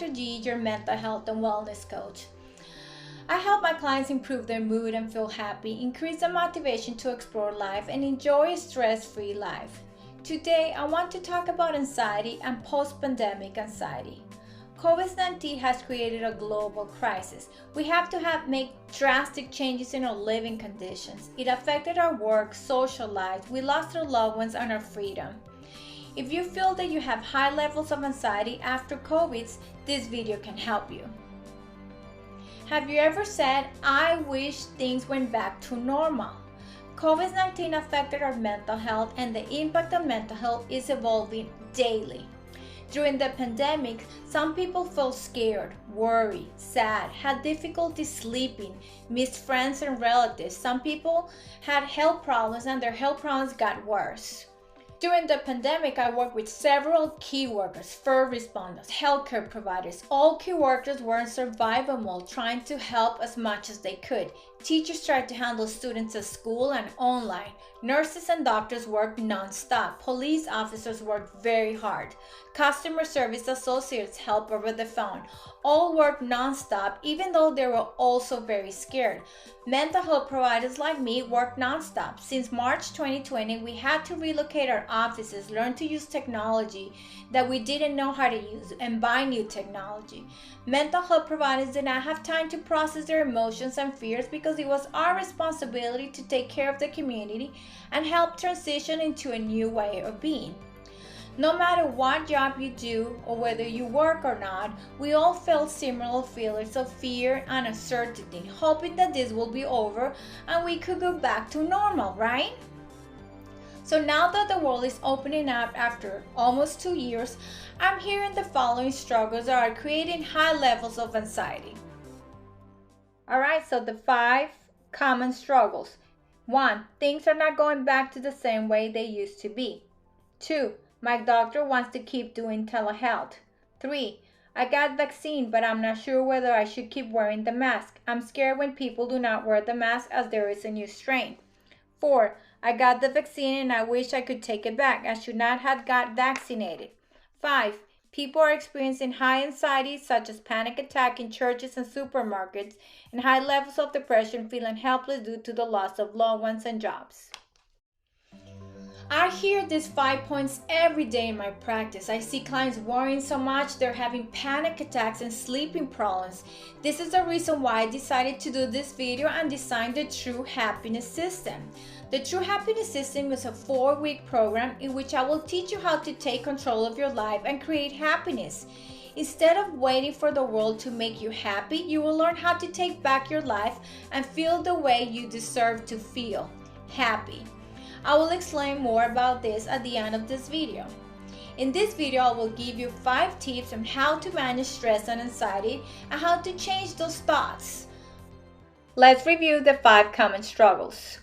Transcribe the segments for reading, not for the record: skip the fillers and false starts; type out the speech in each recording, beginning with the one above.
Dr. G, your mental health and wellness coach. I help my clients improve their mood and feel happy, increase their motivation to explore life, and enjoy a stress-free life. Today, I want to talk about anxiety and post-pandemic anxiety. COVID-19 has created a global crisis. We have to make drastic changes in our living conditions. It affected our work, social lives, we lost our loved ones and our freedom. If you feel that you have high levels of anxiety after COVID, this video can help you. Have you ever said, I wish things went back to normal? COVID-19 affected our mental health, and the impact on mental health is evolving daily. During the pandemic, some people felt scared, worried, sad, had difficulty sleeping, missed friends and relatives. Some people had health problems and their health problems got worse. During the pandemic, I worked with several key workers, first responders, healthcare providers. All key workers were in survival mode, trying to help as much as they could. Teachers tried to handle students at school and online. Nurses and doctors worked non-stop. Police officers worked very hard. Customer service associates helped over the phone. All worked non-stop, even though they were also very scared. Mental health providers like me worked non-stop. Since March 2020, we had to relocate our offices, learn to use technology that we didn't know how to use, and buy new technology. Mental health providers did not have time to process their emotions and fears because it was our responsibility to take care of the community and help transition into a new way of being. No matter what job you do or whether you work or not, we all felt similar feelings of fear and uncertainty, hoping that this will be over and we could go back to normal, right? So now that the world is opening up after almost 2 years, I'm hearing the following struggles that are creating high levels of anxiety. Alright, so the 5 common struggles. 1. Things are not going back to the same way they used to be. 2. My doctor wants to keep doing telehealth. 3. I got vaccine, but I'm not sure whether I should keep wearing the mask. I'm scared when people do not wear the mask as there is a new strain. 4. I got the vaccine and I wish I could take it back. I should not have got vaccinated. 5. People are experiencing high anxiety such as panic attack in churches and supermarkets, and high levels of depression, feeling helpless due to the loss of loved ones and jobs. I hear these 5 points every day in my practice. I see clients worrying so much they're having panic attacks and sleeping problems. This is the reason why I decided to do this video and design the True Happiness System. The True Happiness System is a 4-week program in which I will teach you how to take control of your life and create happiness. Instead of waiting for the world to make you happy, you will learn how to take back your life and feel the way you deserve to feel, happy. I will explain more about this at the end of this video. In this video, I will give you 5 tips on how to manage stress and anxiety and how to change those thoughts. Let's review the 5 common struggles.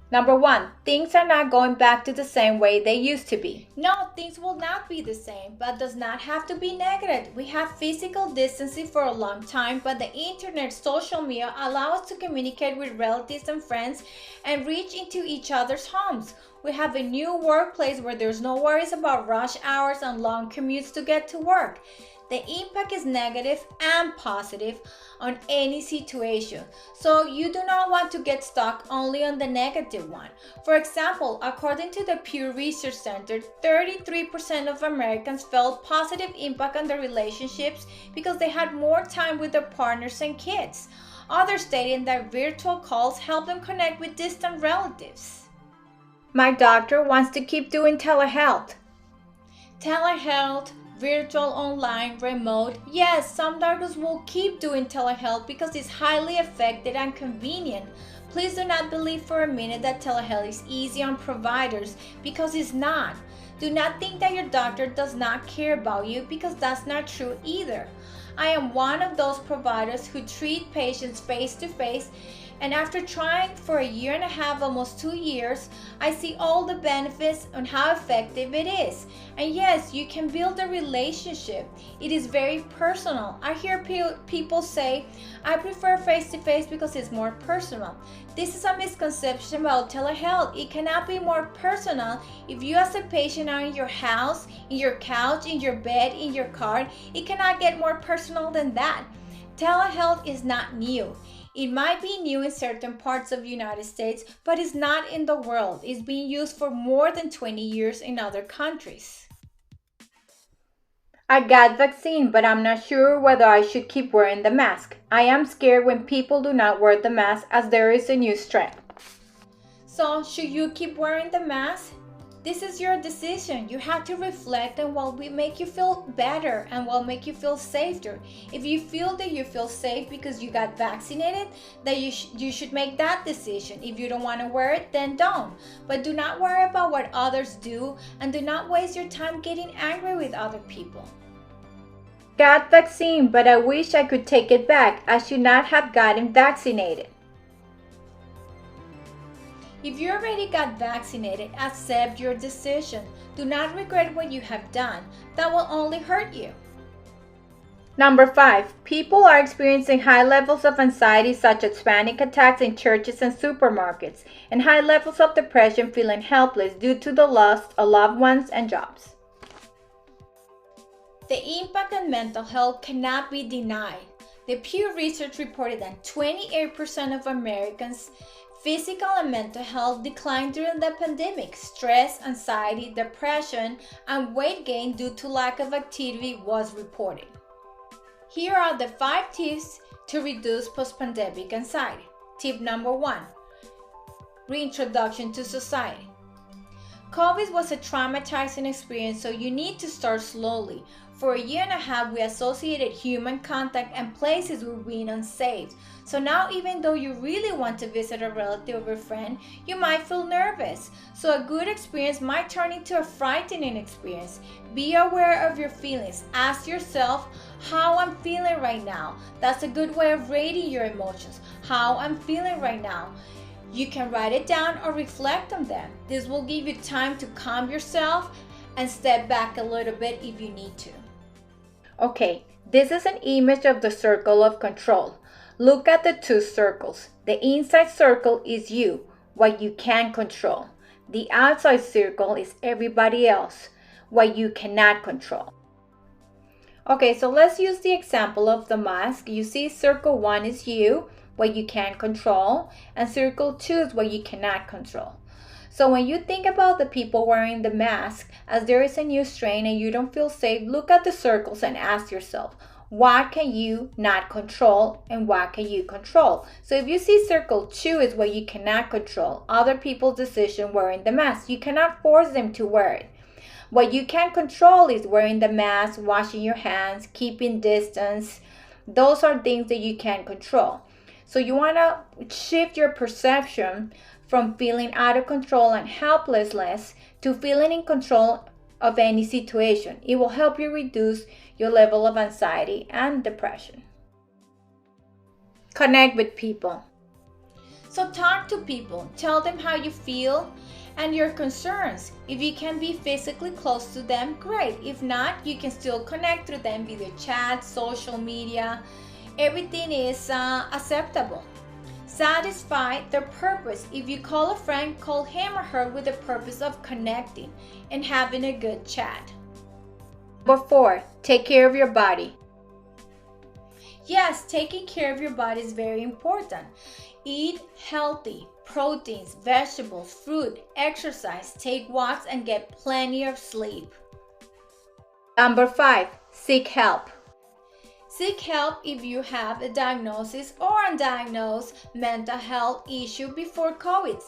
Number 1, things are not going back to the same way they used to be. No, things will not be the same, but does not have to be negative. We have physical distancing for a long time, but the internet, social media allow us to communicate with relatives and friends and reach into each other's homes. We have a new workplace where there's no worries about rush hours and long commutes to get to work. The impact is negative and positive on any situation, so you do not want to get stuck only on the negative one. For example, according to the Pew Research Center, 33% of Americans felt positive impact on their relationships because they had more time with their partners and kids. Others stating that virtual calls help them connect with distant relatives. My doctor wants to keep doing telehealth. Telehealth, virtual, online, remote. Yes, some doctors will keep doing telehealth because it's highly effective and convenient. Please do not believe for a minute that telehealth is easy on providers, because it's not. Do not think that your doctor does not care about you, because that's not true either. I am one of those providers who treat patients face to face And after trying for a year and a half, almost 2 years, I see all the benefits and how effective it is. And yes, you can build a relationship. It is very personal. I hear people say, I prefer face-to-face because it's more personal. This is a misconception about telehealth. It cannot be more personal if you as a patient are in your house, in your couch, in your bed, in your car. It cannot get more personal than that. Telehealth is not new. It might be new in certain parts of the United States, but it's not in the world. It's being used for more than 20 years in other countries. I got vaccine, but I'm not sure whether I should keep wearing the mask. I am scared when people do not wear the mask as there is a new strain. So, should you keep wearing the mask? This is your decision. You have to reflect on what will make you feel better and what will make you feel safer. If you feel that you feel safe because you got vaccinated, then you should make that decision. If you don't want to wear it, then don't. But do not worry about what others do, and do not waste your time getting angry with other people. Got vaccine, but I wish I could take it back. I should not have gotten vaccinated. If you already got vaccinated, accept your decision. Do not regret what you have done. That will only hurt you. Number 5. People are experiencing high levels of anxiety such as panic attacks in churches and supermarkets, and high levels of depression, feeling helpless due to the loss of loved ones and jobs. The impact on mental health cannot be denied. The Pew Research reported that 28% of Americans' physical and mental health declined during the pandemic. Stress, anxiety, depression, and weight gain due to lack of activity was reported. Here are the 5 tips to reduce post-pandemic anxiety. Tip number 1, reintroduction to society. COVID was a traumatizing experience, so you need to start slowly. For a year and a half, we associated human contact and places with being unsafe. So now, even though you really want to visit a relative or a friend, you might feel nervous. So a good experience might turn into a frightening experience. Be aware of your feelings. Ask yourself, how I'm feeling right now. That's a good way of rating your emotions. How I'm feeling right now. You can write it down or reflect on them. This will give you time to calm yourself and step back a little bit if you need to. Okay, this is an image of the circle of control. Look at the 2 circles. The inside circle is you, what you can control. The outside circle is everybody else, what you cannot control. Okay, so let's use the example of the mask. You see circle 1 is you, what you can control, and circle 2 is what you cannot control. So when you think about the people wearing the mask, as there is a new strain and you don't feel safe, look at the circles and ask yourself, what can you not control and what can you control? So if you see circle 2 is what you cannot control, other people's decision wearing the mask. You cannot force them to wear it. What you can control is wearing the mask, washing your hands, keeping distance. Those are things that you can control. So you want to shift your perception from feeling out of control and helplessness to feeling in control of any situation. It will help you reduce your level of anxiety and depression. Connect with people. So talk to people. Tell them how you feel and your concerns. If you can be physically close to them, great. If not, you can still connect through them via chat, social media. Everything is acceptable. Satisfy their purpose. If you call a friend, call him or her with the purpose of connecting and having a good chat. Number 4, take care of your body. Yes, taking care of your body is very important. Eat healthy, proteins, vegetables, fruit, exercise, take walks, and get plenty of sleep. Number 5, seek help. Seek help if you have a diagnosis or undiagnosed mental health issue before COVID.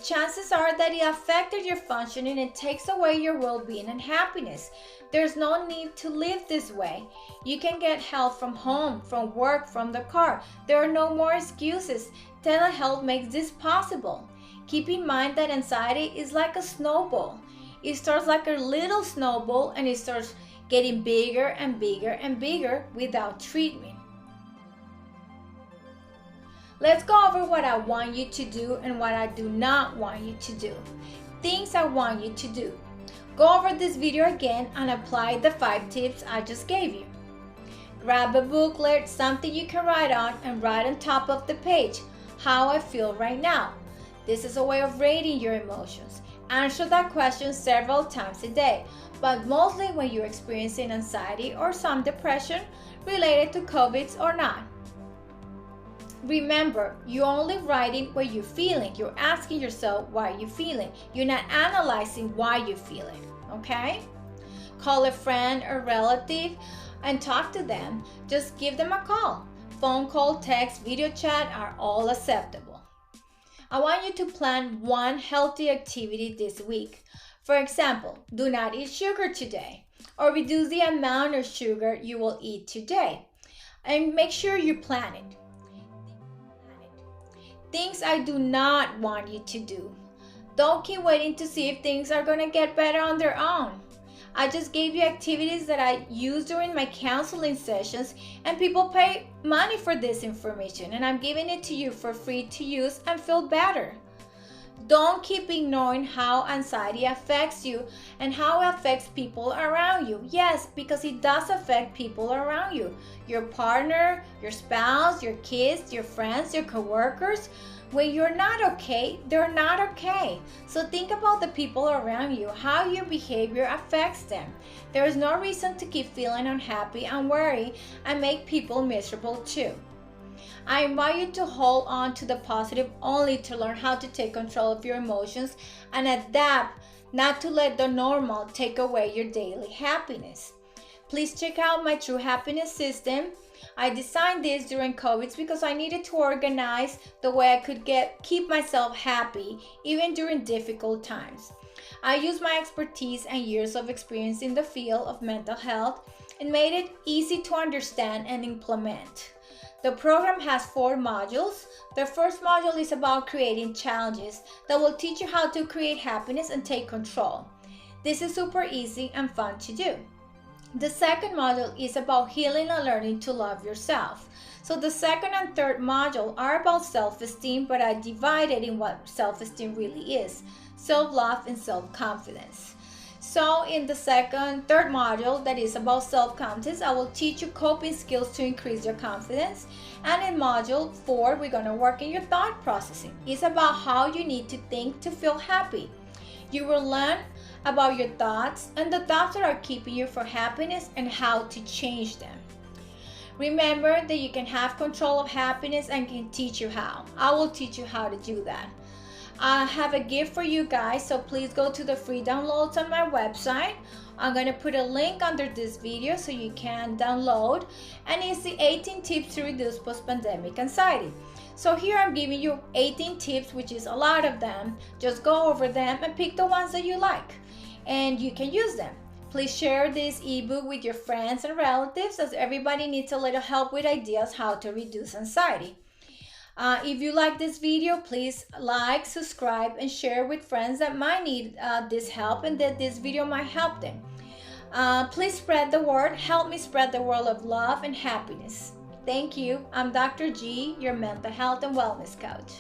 Chances are that it affected your functioning and takes away your well-being and happiness. There's no need to live this way. You can get help from home, from work, from the car. There are no more excuses. Telehealth makes this possible. Keep in mind that anxiety is like a snowball. It starts like a little snowball and it starts getting bigger and bigger and bigger without treatment. Let's go over what I want you to do and what I do not want you to do. Things I want you to do. Go over this video again and apply the 5 tips I just gave you. Grab a booklet, something you can write on, and write on top of the page, how I feel right now. This is a way of rating your emotions. Answer that question several times a day, but mostly when you're experiencing anxiety or some depression related to COVID or not. Remember, you're only writing what you're feeling. You're asking yourself why you're feeling. You're not analyzing why you're feeling, okay? Call a friend or relative and talk to them. Just give them a call. Phone call, text, video chat are all acceptable. I want you to plan one healthy activity this week. For example, do not eat sugar today, or reduce the amount of sugar you will eat today. And make sure you plan it. Things I do not want you to do. Don't keep waiting to see if things are going to get better on their own. I just gave you activities that I use during my counseling sessions, and people pay money for this information, and I'm giving it to you for free to use and feel better. Don't keep ignoring how anxiety affects you and how it affects people around you. Yes, because it does affect people around you. Your partner, your spouse, your kids, your friends, your coworkers. When you're not okay, they're not okay. So think about the people around you, how your behavior affects them. There is no reason to keep feeling unhappy and worry and make people miserable too. I invite you to hold on to the positive only to learn how to take control of your emotions and adapt, not to let the normal take away your daily happiness. Please check out my True Happiness System. I designed this during COVID because I needed to organize the way I could keep myself happy even during difficult times. I used my expertise and years of experience in the field of mental health and made it easy to understand and implement. The program has 4 modules. The first module is about creating challenges that will teach you how to create happiness and take control. This is super easy and fun to do. The second module is about healing and learning to love yourself. So the second and third module are about self-esteem, but I divided in what self-esteem really is: self-love and self-confidence. So in the third module that is about self-confidence, I will teach you coping skills to increase your confidence. And in module 4, we're going to work in your thought processing. It's about how you need to think to feel happy. You will learn about your thoughts and the thoughts that are keeping you from happiness and how to change them. Remember that you can have control of happiness and can teach you how. I will teach you how to do that. I have a gift for you guys, so please go to the free downloads on my website. I'm going to put a link under this video so you can download, and it's the 18 tips to reduce post-pandemic anxiety. So here I'm giving you 18 tips, which is a lot of them. Just go over them and pick the ones that you like, and you can use them. Please share this ebook with your friends and relatives, as everybody needs a little help with ideas how to reduce anxiety. If you like this video, please like, subscribe, and share with friends that might need this help and that this video might help them. Please spread the word. Help me spread the word of love and happiness. Thank you. I'm Dr. G, your mental health and wellness coach.